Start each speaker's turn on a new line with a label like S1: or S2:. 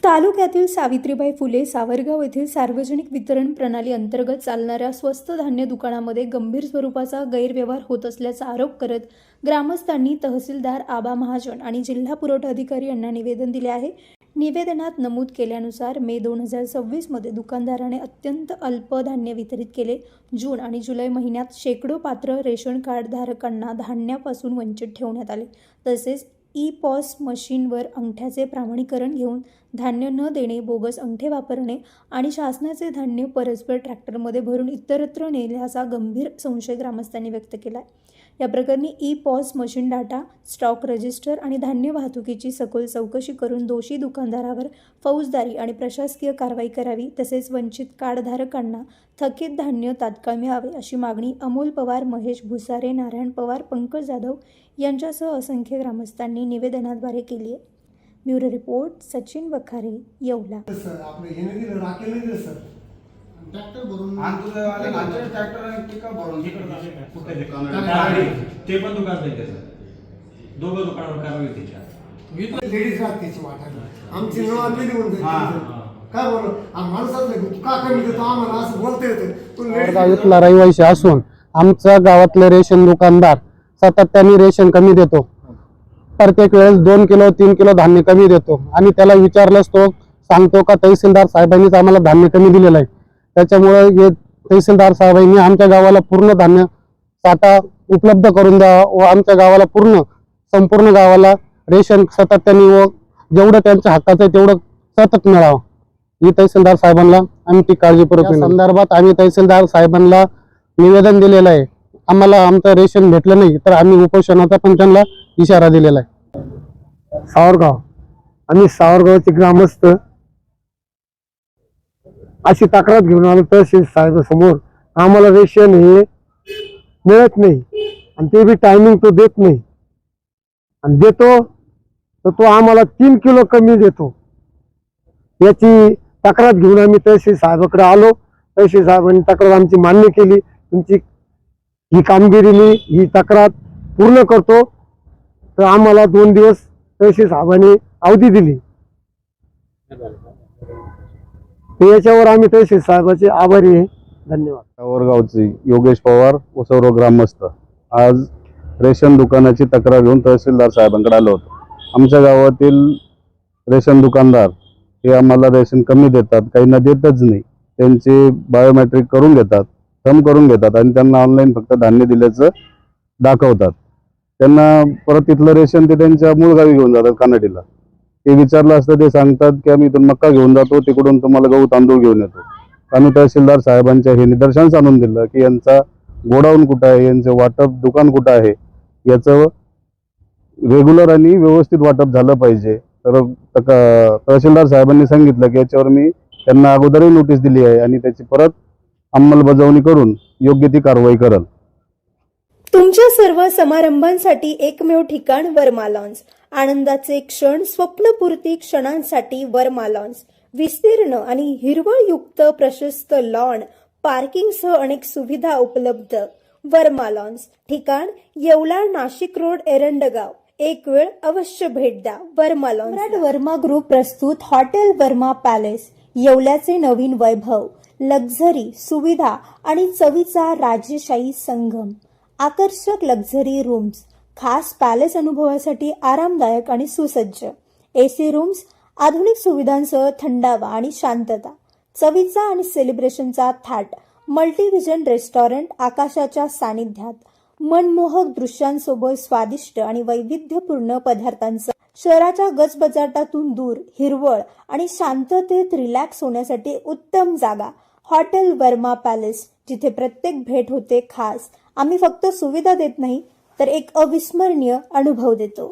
S1: तालुक्यातील सावित्रीबाई फुले सावरगाव येथील सार्वजनिक वितरण प्रणाली अंतर्गत चालणाऱ्या स्वस्त धान्य दुकानामध्ये गंभीर स्वरूपाचा गैरव्यवहार होत असल्याचा आरोप करत ग्रामस्थांनी तहसीलदार आबा महाजन आणि जिल्हा पुरवठा अधिकारी यांना निवेदन दिले आहे। निवेदनात नमूद केल्यानुसार मे 2026 मध्ये दुकानदाराने अत्यंत अल्प धान्य वितरित केले। जून आणि जुलै महिन्यात शेकडो पात्र रेशन कार्ड धारकांना धान्यापासून वंचित ठेवण्यात आले। तसेच ई-पॉस मशीनवर अंगठ्याचे प्रमाणीकरण घेऊन धान्य न देणे, बोगस अंगठे वापरणे आणि शासनाचे धान्य परस्पर ट्रॅक्टरमध्ये भरून इतरत्र नेल्याचा गंभीर संशय ग्रामस्थांनी व्यक्त केला। या प्रकरणी e-POS machine data, stock register आणि धान्य वाहतुकीची सखोल चौकशी करून दोषी दुकानदारावर फौजदारी आणि प्रशासकीय कारवाई करावी। तसेच वंचित कार्डधारकांना थकीत धान्य तात्काळ मिळावे अशी मागणी अमोल पवार, महेश भुसारे, नारायण पवार, पंकज जाधव यांच्यासह असंख्य ग्रामस्थांनी निवेदनाद्वारे केली आहे। Bureau report Sachin Wakhare, Yeola.
S2: Tractor भरून
S3: ट्रॅक्टर आणि पिकअप भरून ते पण दुकान नाही त्याचं, दोघं दुकानावर कारवाई त्याच्या
S2: लेडीज राहत त्याची वाटायला आमची नाव आलेली होऊन काय बोल माणसाचं का कमी देतो आम्हाला असं बोलता येतं।
S4: गावातला रहिवासी असून आमच्या गावातले रेशन दुकानदार सातत्याने रेशन कमी देतो। प्रत्येक वेळेस 2 किलो 3 किलो धान्य कमी देतो आणि त्याला विचारलंच तो सांगतो का तहसीलदार साहेबांनीच आम्हाला धान्य कमी दिलेलं आहे। त्याच्यामुळे हे तहसीलदार साहेबांनी आमच्या गावाला पूर्ण धान्य साठा उपलब्ध करून द्यावा व आमच्या गावाला संपूर्ण गावाला रेशन सातत्याने व जेवढं त्यांच्या हक्काचं आहे तेवढं सतत मिळावं ही तहसीलदार साहेबांना आमची काळजीपूर्वक संदर्भात आम्ही तहसीलदार साहेबांना निवेदन दिलेलं आहे। आम्हाला आमचं रेशन भेटलं नाही तर आम्ही उपोषणाचा पण त्यांना इशारा दिलेला आहे।
S2: सावरगाव आणि सावरगावचे ग्रामस्थ अशी तक्रार घेऊन आलो तहसील साहेब समोर, आम्हाला रेशन हे मिळत नाही आणि ते बी टायमिंग तो देत नाही आणि देतो तर तो आम्हाला 3 किलो कमी देतो। याची तक्रार घेऊन आम्ही तहसील साहेबाकडे आलो। तहसील साहेबांनी तक्रार आमची मान्य केली। तुमची ही कामगिरी मी ही तक्रार पूर्ण करतो तर आम्हाला 2 दिवस तहसील साहेबांनी अवधी दिली। याच्यावर आम्ही तहसील साहेबांचे आभारी आहे। धन्यवाद।
S5: सावरगावचे योगेश पवार व सर्व ग्रामस्थ आज रेशन दुकानाची तक्रार घेऊन तहसीलदार साहेबांकडे आलो होतो। आमच्या गावातील रेशन दुकानदार हे आम्हाला रेशन कमी देतात, काहींना देतच नाही। त्यांचे बायोमेट्रिक करून घेतात, थंब करून घेतात आणि त्यांना ऑनलाईन फक्त धान्य दिल्याचं दाखवतात। त्यांना परत तिथलं रेशन ते त्यांच्या मूळ गावी घेऊन जातात कानाडीला। ते विचारलं असतं ते सांगतात की आम्ही इथून मक्का घेऊन जातो, तिकडून तुम्हाला गहू तांदूळ घेऊन येतो। आम्ही तहसीलदार साहेबांच्या हे निदर्शनास आणून दिलं की यांचा गोडाऊन कुठं आहे, यांचं वाटप दुकान कुठं आहे, याचं रेग्युलर आणि व्यवस्थित वाटप झालं पाहिजे। तर तहसीलदार साहेबांनी सांगितलं की याच्यावर मी त्यांना अगोदरही नोटीस दिली आहे आणि त्याची परत अंमलबजावणी करून योग्य ती कारवाई करेल।
S1: तुमच्या सर्व समारंभांसाठी एकमेव ठिकाण वर्मा लॉन्स। आनंदाचे क्षण, स्वप्नपूर्ती क्षणांसाठी वर्मा लॉन्स। विस्तीर्ण आणि हिरवळयुक्त प्रशस्त लॉन, पार्किंगसह अनेक सुविधा उपलब्ध। वर्मा लॉन्स, ठिकाण येवला, नाशिक रोड, एरंडगाव। एक वेळ अवश्य भेट द्या। वर्मा लॉन्स। वर्मा ग्रुप प्रस्तुत हॉटेल वर्मा पॅलेस, येवल्याचे नवीन वैभव, लक्झरी सुविधा आणि चवीचा राजेशाही संगम। आकर्षक लक्झरी रूम्स, खास पॅलेस अनुभवासाठी आरामदायक आणि सुसज्ज एसी रूम्स, आधुनिक सुविधांसह थंडावा आणि शांतता, चवीचा आणि सेलिब्रेशनचा थाट, मल्टीव्हिजन रेस्टॉरंट, आकाशाच्या सानिध्यात, मनमोहक दृश्यांसोबत स्वादिष्ट आणि वैविध्यपूर्ण पदार्थांचा, शहराच्या गजबजाटातून दूर, हिरवळ आणि शांततेत रिलॅक्स होण्यासाठी उत्तम जागा। हॉटेल वर्मा पॅलेस, जिथे प्रत्येक भेट होते खास। आम्ही फक्त सुविधा देत नाही तर एक अविस्मरणीय अनुभव देतो।